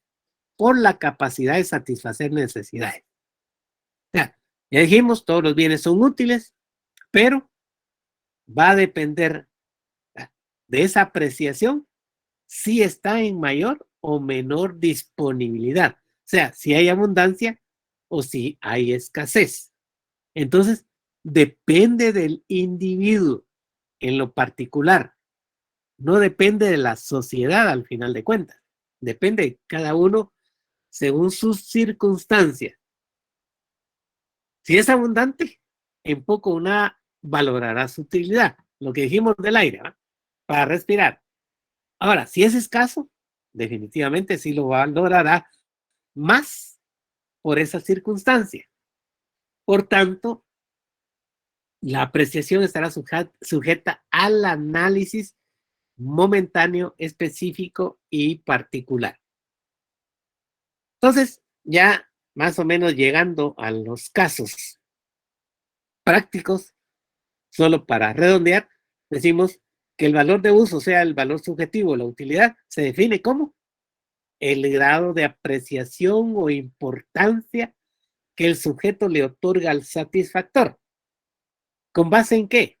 por la capacidad de satisfacer necesidades. O sea, ya dijimos, todos los bienes son útiles, pero va a depender de esa apreciación si está en mayor o menor disponibilidad. O sea, si hay abundancia o si hay escasez. Entonces, depende del individuo en lo particular. No depende de la sociedad al final de cuentas. Depende de cada uno según sus circunstancias. Si es abundante, en poco o nada valorará su utilidad. Lo que dijimos del aire, ¿verdad? Para respirar. Ahora, si es escaso, definitivamente sí lo valorará más por esa circunstancia. Por tanto, la apreciación estará sujeta al análisis momentáneo, específico y particular. Entonces, ya más o menos llegando a los casos prácticos, solo para redondear, decimos que el valor de uso, o sea, el valor subjetivo, la utilidad, se define como el grado de apreciación o importancia que el sujeto le otorga al satisfactor. ¿Con base en qué?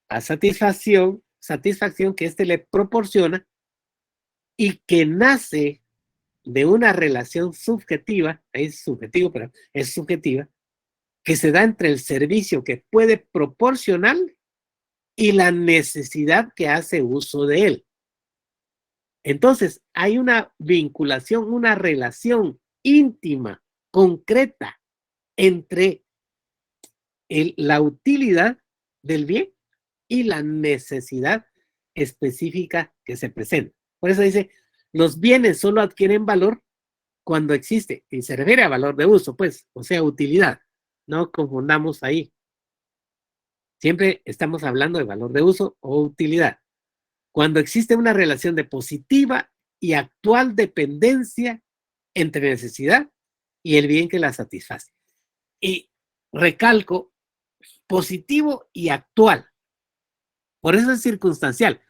A satisfacción que éste le proporciona y que nace de una relación subjetiva, es subjetivo, pero es subjetiva, que se da entre el servicio que puede proporcionar y la necesidad que hace uso de él. Entonces, hay una vinculación, una relación íntima, concreta, entre la utilidad del bien y la necesidad específica que se presenta. Por eso dice, los bienes solo adquieren valor cuando existe, y se refiere a valor de uso, pues, o sea, utilidad. No confundamos ahí. Siempre estamos hablando de valor de uso o utilidad. Cuando existe una relación de positiva y actual dependencia entre necesidad y el bien que la satisface. Y recalco, positivo y actual. Por eso es circunstancial.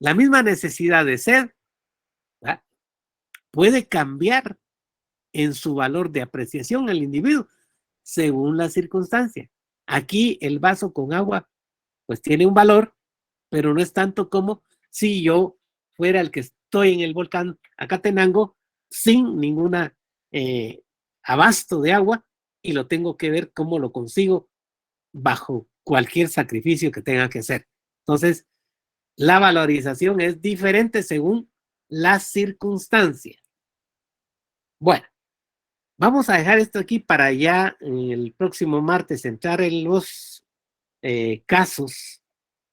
La misma necesidad de sed, ¿verdad?, puede cambiar en su valor de apreciación al individuo según la circunstancia. Aquí el vaso con agua pues tiene un valor, pero no es tanto como si yo fuera el que estoy en el volcán Acatenango sin ninguna abasto de agua y lo tengo que ver cómo lo consigo bajo cualquier sacrificio que tenga que hacer. Entonces, la valorización es diferente según las circunstancias. Bueno, vamos a dejar esto aquí para ya el próximo martes entrar en los casos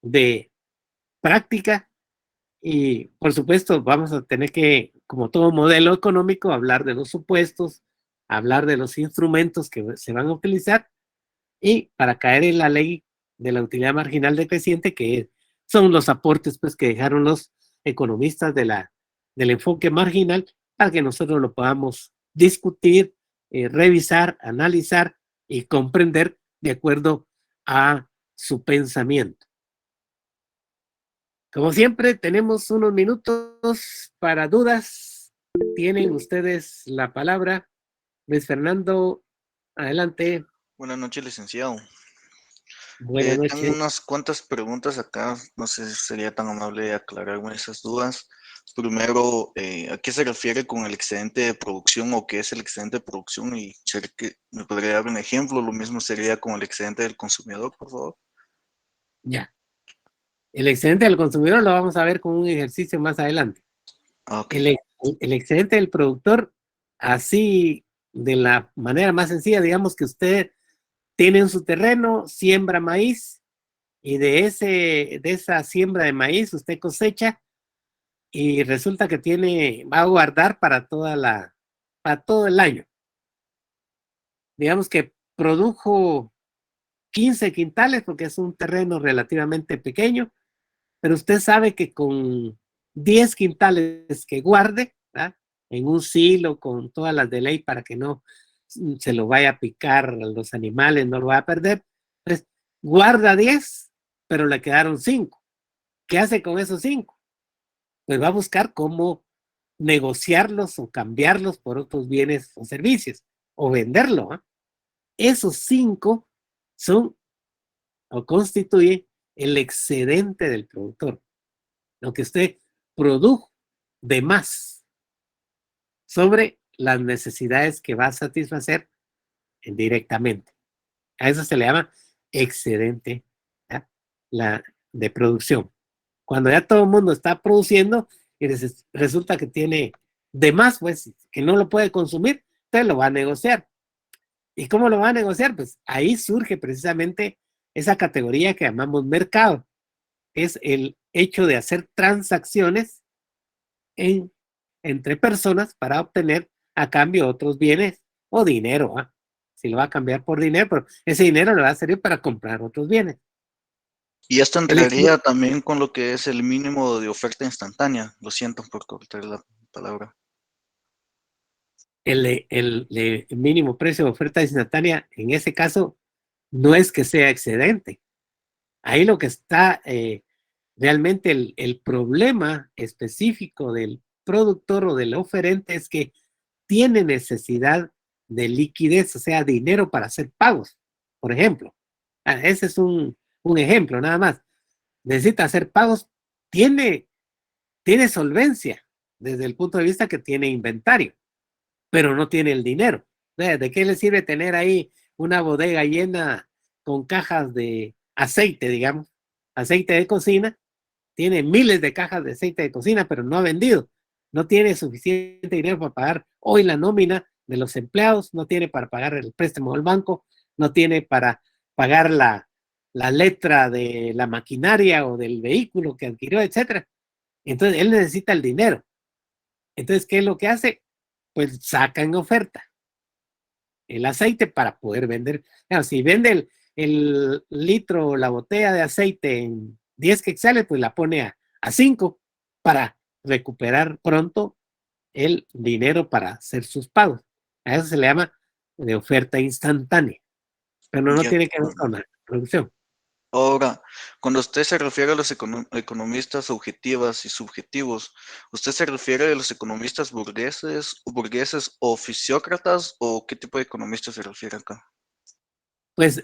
de práctica y por supuesto vamos a tener que, como todo modelo económico, hablar de los supuestos, hablar de los instrumentos que se van a utilizar y para caer en la ley de la utilidad marginal decreciente, que son los aportes pues que dejaron los economistas del enfoque marginal para que nosotros lo podamos discutir, revisar, analizar y comprender de acuerdo a su pensamiento. Como siempre, tenemos unos minutos para dudas. Tienen ustedes la palabra. Luis Fernando, adelante. Buenas noches, licenciado. Buenas Tengo noches. unas cuantas preguntas acá, no sé si sería tan amable de aclararme esas dudas. Primero, ¿a qué se refiere con el excedente de producción o qué es el excedente de producción? Y que me podría dar un ejemplo, lo mismo sería con el excedente del consumidor, por favor. Ya. El excedente del consumidor lo vamos a ver con un ejercicio más adelante. Okay. El excedente del productor, así de la manera más sencilla, digamos que usted tiene en su terreno, siembra maíz y de esa siembra de maíz usted cosecha y resulta que va a guardar para todo el año. Digamos que produjo 15 quintales porque es un terreno relativamente pequeño, pero usted sabe que con 10 quintales que guarde, ¿verdad?, en un silo con todas las de ley para que no se lo vaya a picar a los animales, no lo vaya a perder, pues guarda 10, pero le quedaron 5. ¿Qué hace con esos 5? Pues va a buscar cómo negociarlos o cambiarlos por otros bienes o servicios o venderlo, ¿eh? Esos 5 son o constituyen el excedente del productor, lo que usted produjo de más sobre las necesidades que va a satisfacer directamente. A eso se le llama excedente, ¿ya?, de producción. Cuando ya todo el mundo está produciendo y resulta que tiene de más, pues, que no lo puede consumir, usted lo va a negociar. ¿Y cómo lo va a negociar? Pues ahí surge precisamente esa categoría que llamamos mercado. Es el hecho de hacer transacciones entre personas para obtener a cambio otros bienes o dinero, ¿eh? Si lo va a cambiar por dinero, pero ese dinero le va a servir para comprar otros bienes. Y esto entraría también con lo que es el mínimo de oferta instantánea. Lo siento por cortar la palabra. El mínimo precio de oferta instantánea, en ese caso, no es que sea excedente. Ahí lo que está realmente el problema específico del productor o del oferente es que tiene necesidad de liquidez, o sea, dinero para hacer pagos, por ejemplo. Ese es un ejemplo, nada más. Necesita hacer pagos, tiene solvencia desde el punto de vista que tiene inventario, pero no tiene el dinero. ¿De qué le sirve tener ahí una bodega llena con cajas de aceite, digamos, aceite de cocina? Tiene miles de cajas de aceite de cocina, pero no ha vendido. No tiene suficiente dinero para pagar hoy la nómina de los empleados, no tiene para pagar el préstamo del banco, no tiene para pagar la letra de la maquinaria o del vehículo que adquirió, etcétera. Entonces, él necesita el dinero. Entonces, ¿qué es lo que hace? Pues saca en oferta el aceite para poder vender. Claro, si vende el litro o la botella de aceite en 10 quetzales, pues la pone a 5 para recuperar pronto el dinero para hacer sus pagos. A eso se le llama de oferta instantánea, pero no Ya. tiene que ver con la producción. Ahora, cuando usted se refiere a los economistas objetivas y subjetivos, ¿usted se refiere a los economistas burgueses o fisiócratas o qué tipo de economistas se refiere acá? Pues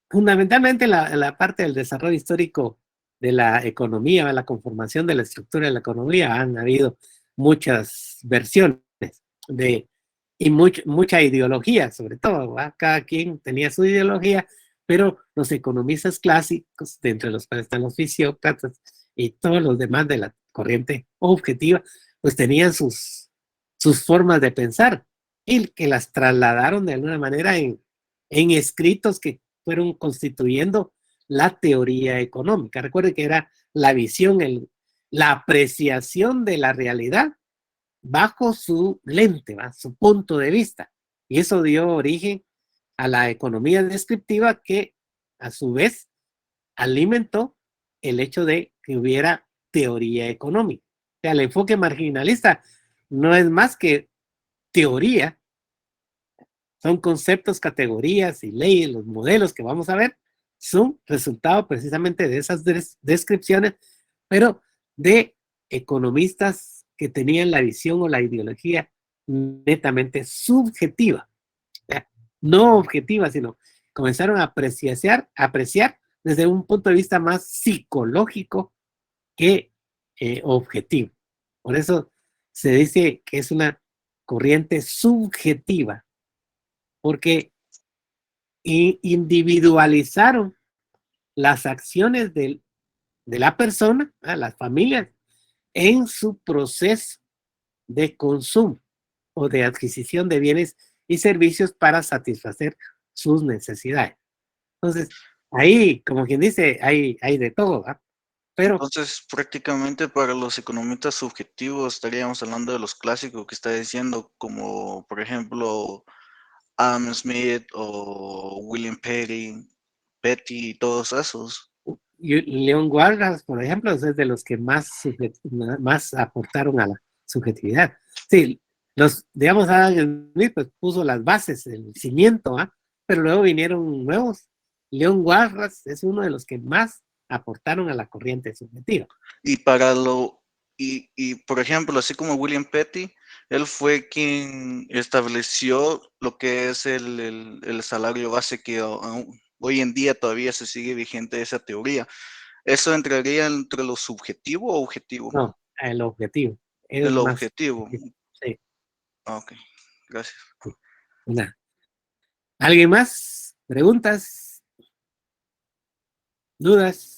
fundamentalmente la parte del desarrollo histórico de la economía, la conformación de la estructura de la economía, han habido muchas versiones de, y mucha ideología, sobre todo, ¿va? Cada quien tenía su ideología, pero los economistas clásicos, de entre los cuales están los fisiócratas y todos los demás de la corriente objetiva, pues tenían sus formas de pensar y que las trasladaron de alguna manera en escritos que fueron constituyendo la teoría económica. Recuerde que era la visión, la apreciación de la realidad bajo su lente, ¿va? Su punto de vista. Y eso dio origen a la economía descriptiva que a su vez alimentó el hecho de que hubiera teoría económica. O sea, el enfoque marginalista no es más que teoría, son conceptos, categorías y leyes, los modelos que vamos a ver, son resultado precisamente de esas descripciones, pero de economistas que tenían la visión o la ideología netamente subjetiva, o sea, no objetiva, sino comenzaron a apreciar desde un punto de vista más psicológico que objetivo. Por eso se dice que es una corriente subjetiva, porque individualizaron las acciones de la persona, las familias, en su proceso de consumo o de adquisición de bienes y servicios para satisfacer sus necesidades. Entonces, ahí, como quien dice, hay de todo, ¿verdad? Pero Entonces, prácticamente para los economistas subjetivos estaríamos hablando de los clásicos que está diciendo, como por ejemplo Adam Smith o William Petty y todos esos. León Warras, por ejemplo, es de los que más aportaron a la subjetividad. Sí, digamos, Adam Smith pues, puso las bases, el cimiento, ¿ah? Pero luego vinieron nuevos. León Warras es uno de los que más aportaron a la corriente subjetiva. Y para y por ejemplo, así como William Petty, él fue quien estableció lo que es el salario base que hoy en día todavía se sigue vigente esa teoría. ¿Eso entraría entre lo subjetivo o objetivo? No, el objetivo. Es El más. objetivo. Sí. Ok, gracias. Nada. ¿Alguien más? ¿Preguntas? ¿Dudas?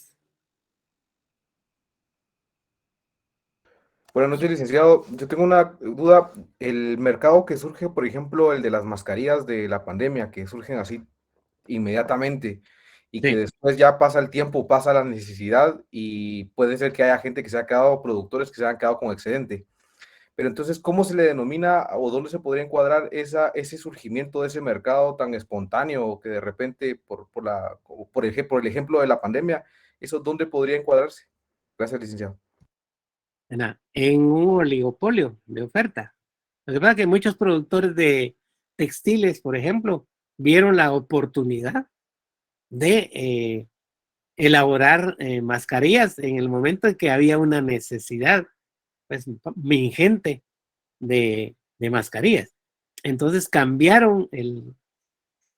Buenas noches, licenciado. Yo tengo una duda. El mercado que surge, por ejemplo, el de las mascarillas de la pandemia, que surgen así inmediatamente y que Sí. después ya pasa el tiempo, pasa la necesidad y puede ser que haya gente que se ha quedado, productores que se han quedado con excedente. Pero entonces, ¿cómo se le denomina o dónde se podría encuadrar ese surgimiento de ese mercado tan espontáneo que de repente, por el ejemplo de la pandemia, eso dónde podría encuadrarse? Gracias, licenciado. En un oligopolio de oferta. Lo que pasa es que muchos productores de textiles, por ejemplo, vieron la oportunidad de elaborar mascarillas en el momento en que había una necesidad pues, ingente de mascarillas. Entonces cambiaron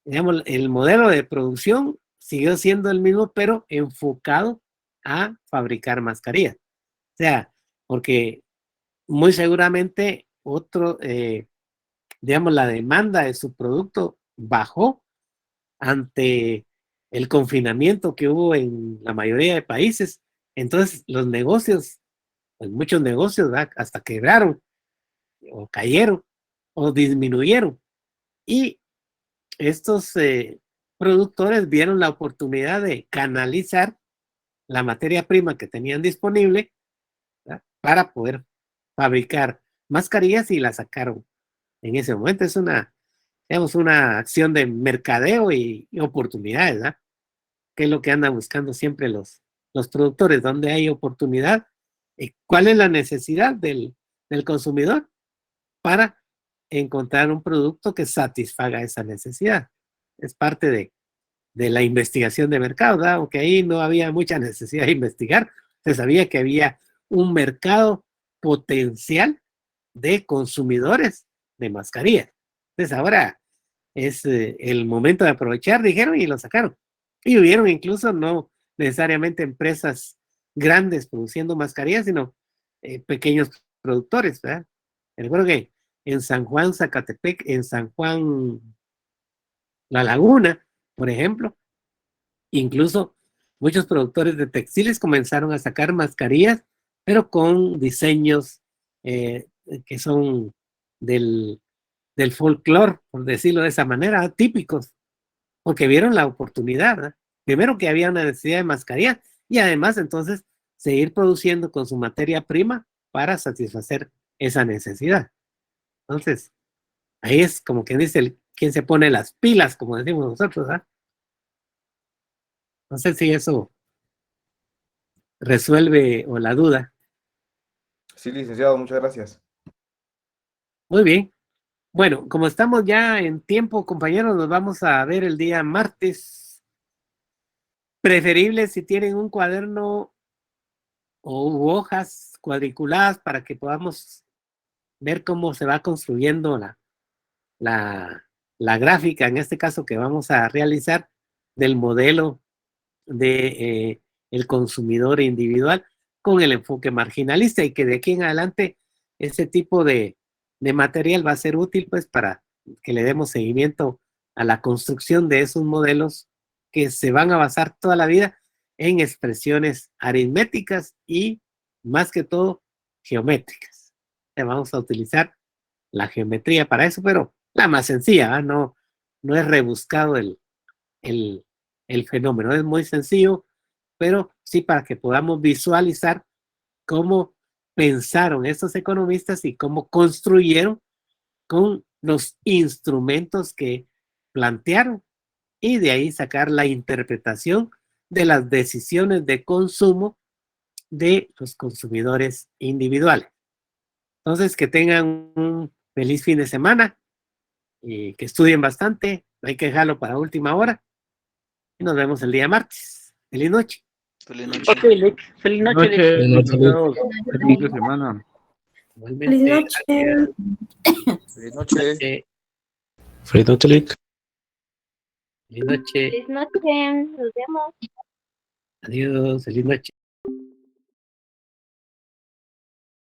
digamos, el modelo de producción siguió siendo el mismo, pero enfocado a fabricar mascarillas. O sea, porque muy seguramente digamos, la demanda de su producto bajó ante el confinamiento que hubo en la mayoría de países. Entonces, los negocios, pues muchos negocios, ¿verdad?, hasta quebraron, o cayeron, o disminuyeron. Y estos productores vieron la oportunidad de canalizar la materia prima que tenían disponible, ¿verdad?, para poder fabricar mascarillas, y la sacaron en ese momento. Es digamos, una acción de mercadeo y oportunidades, ¿verdad?, que es lo que andan buscando siempre los productores, donde hay oportunidad, cuál es la necesidad del consumidor para encontrar un producto que satisfaga esa necesidad. Es parte de la investigación de mercado, ¿verdad? Aunque ahí no había mucha necesidad de investigar, se sabía que había un mercado potencial de consumidores de mascarillas. Entonces ahora es el momento de aprovechar, dijeron, y lo sacaron. Y hubieron incluso no necesariamente empresas grandes produciendo mascarillas, sino pequeños productores, ¿verdad? Recuerdo que en San Juan, Zacatepec, en San Juan, La Laguna, por ejemplo, incluso muchos productores de textiles comenzaron a sacar mascarillas, pero con diseños que son del folclore, por decirlo de esa manera, típicos, porque vieron la oportunidad, ¿verdad? Primero, que había una necesidad de mascarillas, y además entonces seguir produciendo con su materia prima para satisfacer esa necesidad. Entonces, ahí es como quien dice, quien se pone las pilas, como decimos nosotros, ¿verdad? No sé si eso resuelve o la duda. Sí, licenciado, muchas gracias. Muy bien. Bueno, como estamos ya en tiempo, compañeros, nos vamos a ver el día martes. Preferible si tienen un cuaderno o hojas cuadriculadas para que podamos ver cómo se va construyendo la gráfica, en este caso que vamos a realizar, del modelo de el consumidor individual con el enfoque marginalista, y que de aquí en adelante ese tipo de material va a ser útil pues para que le demos seguimiento a la construcción de esos modelos que se van a basar toda la vida en expresiones aritméticas y más que todo geométricas. Vamos a utilizar la geometría para eso, pero la más sencilla, ¿eh? No es rebuscado el fenómeno, es muy sencillo, pero sí para que podamos visualizar cómo pensaron estos economistas y cómo construyeron con los instrumentos que plantearon, y de ahí sacar la interpretación de las decisiones de consumo de los consumidores individuales. Entonces, que tengan un feliz fin de semana y que estudien bastante. No hay que dejarlo para última hora. Y nos vemos el día martes. Feliz noche. Feliz noche. Ok, feliz noche, licenciados. Feliz fin de semana. Igualmente. Feliz noche. Feliz noche. Feliz noche, Lick. Feliz noche. Feliz noche. Nos vemos. Adiós. Feliz noche.